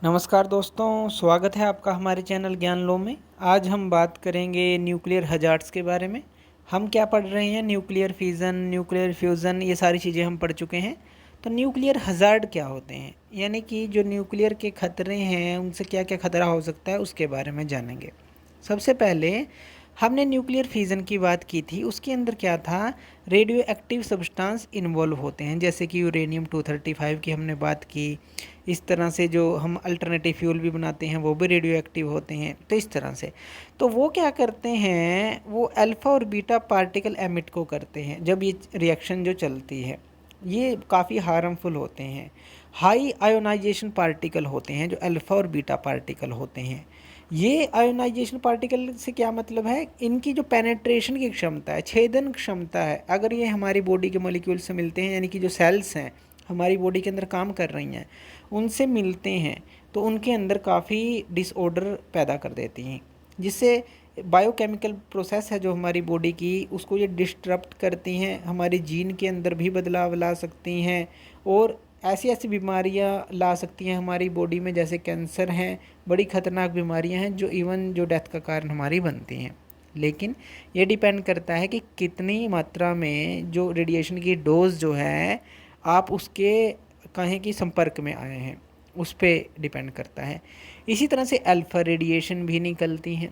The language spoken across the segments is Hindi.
नमस्कार दोस्तों, स्वागत है आपका हमारे चैनल ज्ञान लो में। आज हम बात करेंगे न्यूक्लियर हजार्ड्स के बारे में। हम क्या पढ़ रहे हैं? न्यूक्लियर फिज़न, न्यूक्लियर फ्यूज़न, ये सारी चीज़ें हम पढ़ चुके हैं। तो न्यूक्लियर हजार्ड क्या होते हैं, यानी कि जो न्यूक्लियर के खतरे हैं उनसे क्या क्या खतरा हो सकता है उसके बारे में जानेंगे। सबसे पहले हमने न्यूक्लियर फिज़न की बात की थी, उसके अंदर क्या था, रेडियो एक्टिव सब्सटेंस इन्वॉल्व होते हैं, जैसे कि यूरेनियम 235 की हमने बात की। इस तरह से जो हम अल्टरनेटिव फ्यूल भी बनाते हैं वो भी रेडियो एक्टिव होते हैं। तो इस तरह से तो वो क्या करते हैं, वो अल्फ़ा और बीटा पार्टिकल एमिट को करते हैं जब ये रिएक्शन जो चलती है। ये काफ़ी हार्मफुल होते हैं। हाई आयोनाइजेशन पार्टिकल होते हैं जो अल्फ़ा और बीटा पार्टिकल होते हैं। ये आयोनाइजेशन पार्टिकल से क्या मतलब है, इनकी जो पेनेट्रेशन की क्षमता है, छेदन क्षमता है, अगर ये हमारी बॉडी के मॉलिक्यूल से मिलते हैं, यानी कि जो सेल्स हैं हमारी बॉडी के अंदर काम कर रही हैं उनसे मिलते हैं, तो उनके अंदर काफ़ी डिसऑर्डर पैदा कर देती हैं, जिससे बायोकेमिकल प्रोसेस है जो हमारी बॉडी की, उसको ये डिस्टरप्ट करती हैं, हमारे जीन के अंदर भी बदलाव ला सकती हैं और ऐसी ऐसी बीमारियां ला सकती हैं हमारी बॉडी में, जैसे कैंसर हैं, बड़ी ख़तरनाक बीमारियां हैं जो इवन जो डेथ का कारण हमारी बनती हैं। लेकिन ये डिपेंड करता है कि कितनी मात्रा में जो रेडिएशन की डोज जो है आप उसके कहें कि संपर्क में आए हैं, उस पर डिपेंड करता है। इसी तरह से अल्फ़ा रेडिएशन भी निकलती हैं,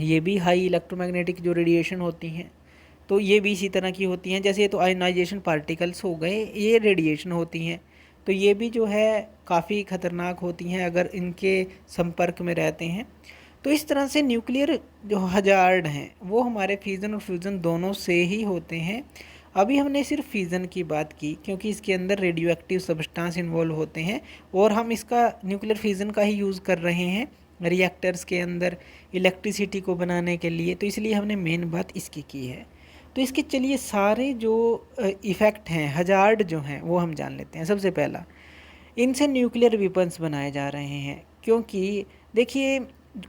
ये भी हाई इलेक्ट्रोमैग्नेटिक जो रेडिएशन होती हैं, तो ये भी इसी तरह की होती हैं। जैसे ये तो आयनाइजेशन पार्टिकल्स हो गए, ये रेडिएशन होती हैं, तो ये भी जो है काफ़ी ख़तरनाक होती हैं अगर इनके संपर्क में रहते हैं। तो इस तरह से न्यूक्लियर जो हजार्ड हैं वो हमारे फ्यूज़न और फ्यूज़न दोनों से ही होते हैं। अभी हमने सिर्फ फ्यूज़न की बात की क्योंकि इसके अंदर रेडियो एक्टिव सब्सटेंस इन्वॉल्व होते हैं और हम इसका न्यूक्लियर फ्यूज़न का ही यूज़ कर रहे हैं रिएक्टर्स के अंदर इलेक्ट्रिसिटी को बनाने के लिए, तो इसलिए हमने मेन बात इसकी की है। तो इसके चलिए सारे जो इफ़ेक्ट हैं, हजार्ड जो हैं, वो हम जान लेते हैं। सबसे पहला, इनसे न्यूक्लियर वेपन्स बनाए जा रहे हैं, क्योंकि देखिए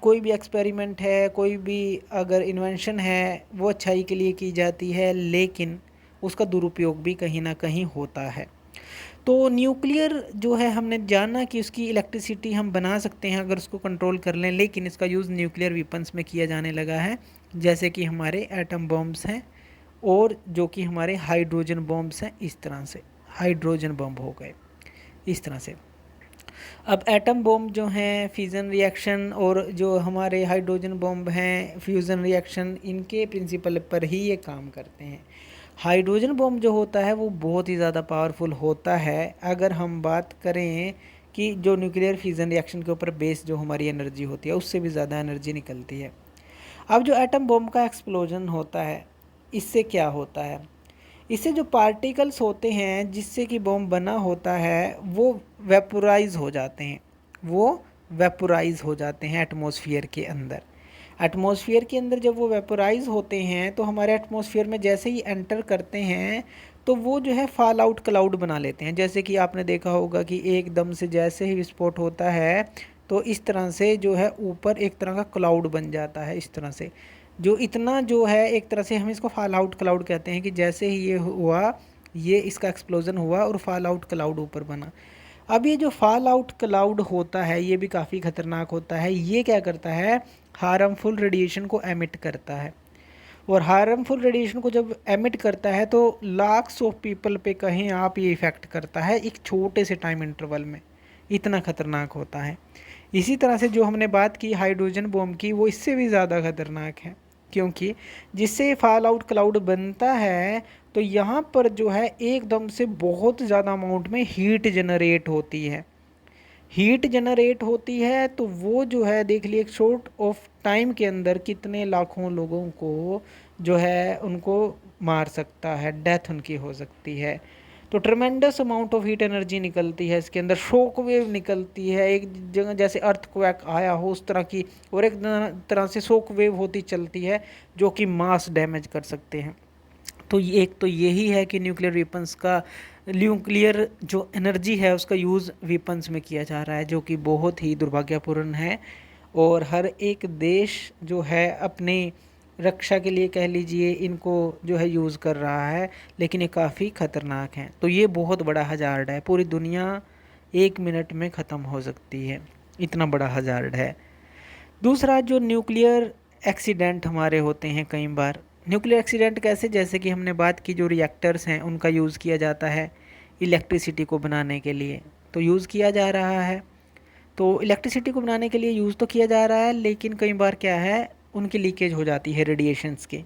कोई भी एक्सपेरिमेंट है, कोई भी अगर इन्वेंशन है, वो अच्छाई के लिए की जाती है, लेकिन उसका दुरुपयोग भी कहीं ना कहीं होता है। तो न्यूक्लियर जो है हमने जाना कि उसकी इलेक्ट्रिसिटी हम बना सकते हैं अगर उसको कंट्रोल कर लें, लेकिन इसका यूज़ न्यूक्लियर वेपन्स में किया जाने लगा है, जैसे कि हमारे एटम बॉम्ब्स हैं और जो कि हमारे हाइड्रोजन बॉम्ब्स हैं। इस तरह से हाइड्रोजन बम हो गए इस तरह से। अब एटम बॉम्ब जो हैं फ्यूज़न रिएक्शन और जो हमारे हाइड्रोजन बॉम्ब हैं फ्यूज़न रिएक्शन, इनके प्रिंसिपल पर ही ये काम करते हैं। हाइड्रोजन बॉम्ब जो होता है वो बहुत ही ज़्यादा पावरफुल होता है। अगर हम बात करें कि जो न्यूक्लियर फ्यूज़न रिएक्शन के ऊपर बेस जो हमारी एनर्जी होती है उससे भी ज़्यादा एनर्जी निकलती है। अब जो एटम बॉम्ब का एक्सप्लोजन होता है, इससे क्या होता है, इससे जो पार्टिकल्स होते हैं जिससे कि बॉम्ब बना होता है वो वेपोराइज हो जाते हैं, वो वेपोराइज हो जाते हैं एटमॉस्फेयर के अंदर। एटमॉस्फेयर के अंदर जब वो वेपोराइज होते हैं तो हमारे एटमॉस्फेयर में जैसे ही एंटर करते हैं तो वो जो है फॉल आउट क्लाउड बना लेते हैं। जैसे कि आपने देखा होगा कि एकदम से जैसे ही विस्फोट होता है तो इस तरह से जो है ऊपर एक तरह का क्लाउड बन जाता है। इस तरह से जो इतना जो है एक तरह से हम इसको फॉल आउट क्लाउड कहते हैं कि जैसे ही ये हुआ, ये इसका एक्सप्लोजन हुआ और फॉल आउट क्लाउड ऊपर बना। अब ये जो फॉल आउट क्लाउड होता है ये भी काफ़ी ख़तरनाक होता है। ये क्या करता है, हार्मफुल रेडिएशन को एमिट करता है, और हार्मफुल रेडिएशन को जब एमिट करता है तो लाख्स ऑफ पीपल पे कहीं आप ये इफ़ेक्ट करता है एक छोटे से टाइम इंटरवल में, इतना ख़तरनाक होता है। इसी तरह से जो हमने बात की हाइड्रोजन बॉम्ब की, वो इससे भी ज़्यादा ख़तरनाक है, क्योंकि जिससे फॉल आउट क्लाउड बनता है तो यहाँ पर जो है एकदम से बहुत ज़्यादा अमाउंट में हीट जनरेट होती है। हीट जनरेट होती है तो वो जो है देख लिए एक शॉर्ट ऑफ टाइम के अंदर कितने लाखों लोगों को जो है उनको मार सकता है, डेथ उनकी हो सकती है। तो tremendous amount of heat energy निकलती है इसके अंदर, शॉक वेव निकलती है, एक जगह जैसे अर्थक्वेक आया हो उस तरह की, और एक तरह से शॉक वेव होती चलती है जो कि मास डैमेज कर सकते हैं। तो एक तो यही है कि न्यूक्लियर वेपन्स का, न्यूक्लियर जो एनर्जी है उसका यूज़ वेपन्स में किया जा रहा है, जो कि बहुत ही दुर्भाग्यपूर्ण है। और हर एक देश जो है अपनी रक्षा के लिए कह लीजिए इनको जो है यूज़ कर रहा है, लेकिन ये काफ़ी ख़तरनाक हैं। तो ये बहुत बड़ा हज़ार्ड है, पूरी दुनिया 1 मिनट में ख़त्म हो सकती है। इतना बड़ा हजार्ड है। दूसरा, जो न्यूक्लियर एक्सीडेंट हमारे होते हैं कई बार। न्यूक्लियर एक्सीडेंट कैसे? जैसे कि हमने बात की, जो रिएक्टर्स हैं उनका यूज़ किया जाता है इलेक्ट्रिसिटी को बनाने के लिए, तो यूज़ किया जा रहा है। तो इलेक्ट्रिसिटी को बनाने के लिए यूज़ तो किया जा रहा है, लेकिन कई बार क्या है, उनकी लीकेज हो जाती है रेडिएशंस के।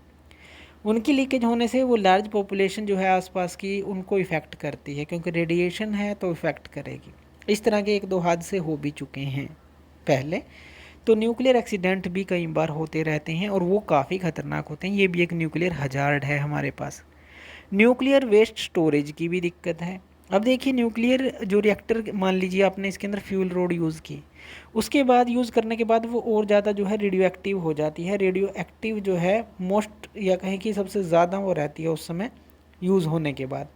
उनकी लीकेज होने से वो लार्ज पॉपुलेशन जो है आसपास की, उनको इफ़ेक्ट करती है, क्योंकि रेडिएशन है तो इफ़ेक्ट करेगी। इस तरह के 1-2 हादसे हो भी चुके हैं पहले। तो न्यूक्लियर एक्सीडेंट भी कई बार होते रहते हैं और वो काफ़ी ख़तरनाक होते हैं। ये भी एक न्यूक्लियर हजार्ड है हमारे पास। न्यूक्लियर वेस्ट स्टोरेज की भी दिक्कत है। अब देखिए, न्यूक्लियर जो रिएक्टर, मान लीजिए आपने इसके अंदर फ्यूल रोड यूज़ की, उसके बाद यूज़ करने के बाद वो और ज़्यादा जो है रेडियो एक्टिव हो जाती है। रेडियो एक्टिव जो है मोस्ट, या कहें कि सबसे ज़्यादा वो रहती है उस समय यूज़ होने के बाद।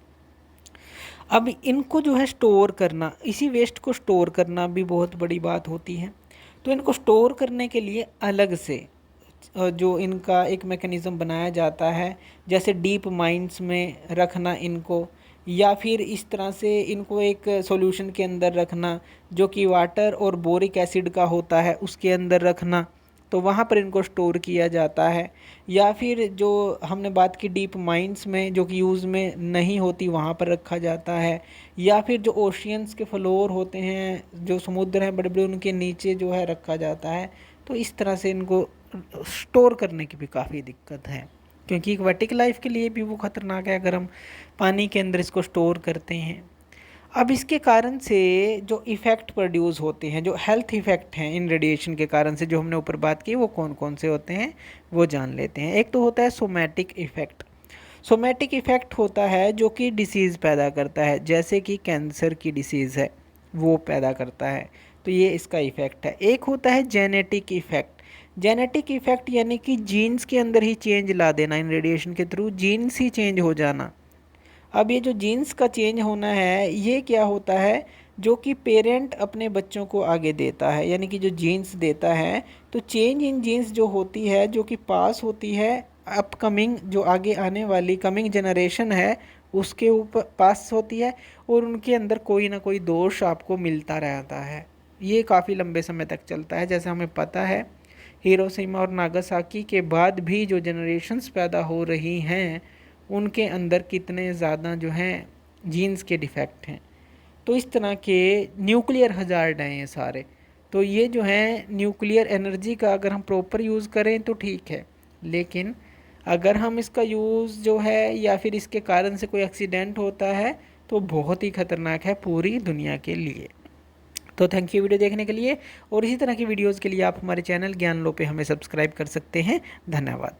अब इनको जो है स्टोर करना, इसी वेस्ट को स्टोर करना भी बहुत बड़ी बात होती है। तो इनको स्टोर करने के लिए अलग से जो इनका एक मैकेनिज़्म बनाया जाता है, जैसे डीप माइंस में रखना इनको, या फिर इस तरह से इनको एक सॉल्यूशन के अंदर रखना जो कि वाटर और बोरिक एसिड का होता है, उसके अंदर रखना, तो वहाँ पर इनको स्टोर किया जाता है। या फिर जो हमने बात की डीप माइंस में, जो कि यूज़ में नहीं होती, वहाँ पर रखा जाता है। या फिर जो ओशियंस के फ्लोर होते हैं, जो समुद्र हैं बड़े बड़े, उनके नीचे जो है रखा जाता है। तो इस तरह से इनको स्टोर करने की भी काफ़ी दिक्कत है, क्योंकि एक्वेटिक लाइफ के लिए भी वो ख़तरनाक है अगर हम पानी के अंदर इसको स्टोर करते हैं। अब इसके कारण से जो इफ़ेक्ट प्रोड्यूस होते हैं, जो हेल्थ इफ़ेक्ट हैं इन रेडिएशन के कारण से, जो हमने ऊपर बात की, वो कौन कौन से होते हैं वो जान लेते हैं। एक तो होता है सोमैटिक इफ़ेक्ट। सोमैटिक इफ़ेक्ट होता है जो कि डिसीज़ पैदा करता है, जैसे कि कैंसर की डिसीज़ है वो पैदा करता है, तो ये इसका इफ़ेक्ट है। एक होता है जेनेटिक इफ़ेक्ट। जेनेटिक इफ़ेक्ट यानी कि जीन्स के अंदर ही चेंज ला देना, इन रेडिएशन के थ्रू जीन्स ही चेंज हो जाना। अब ये जो जीन्स का चेंज होना है, ये क्या होता है, जो कि पेरेंट अपने बच्चों को आगे देता है, यानी कि जो जीन्स देता है, तो चेंज इन जीन्स जो होती है, जो कि पास होती है अपकमिंग, जो आगे आने वाली कमिंग जनरेशन है उसके ऊपर पास होती है, और उनके अंदर कोई ना कोई दोष आपको मिलता रहता है। ये काफ़ी लंबे समय तक चलता है। जैसे हमें पता है, हिरोशिमा और नागासाकी के बाद भी जो जनरेशन्स पैदा हो रही हैं, उनके अंदर कितने ज़्यादा जो हैं जीन्स के डिफेक्ट हैं। तो इस तरह के न्यूक्लियर हजार्ड हैं ये सारे। तो ये जो है न्यूक्लियर एनर्जी का अगर हम प्रॉपर यूज़ करें तो ठीक है, लेकिन अगर हम इसका यूज़ जो है, या फिर इसके कारण से कोई एक्सीडेंट होता है, तो बहुत ही ख़तरनाक है पूरी दुनिया के लिए। तो थैंक यू वीडियो देखने के लिए, और इसी तरह की वीडियोज़ के लिए आप हमारे चैनल ज्ञान लो पे हमें सब्सक्राइब कर सकते हैं। धन्यवाद।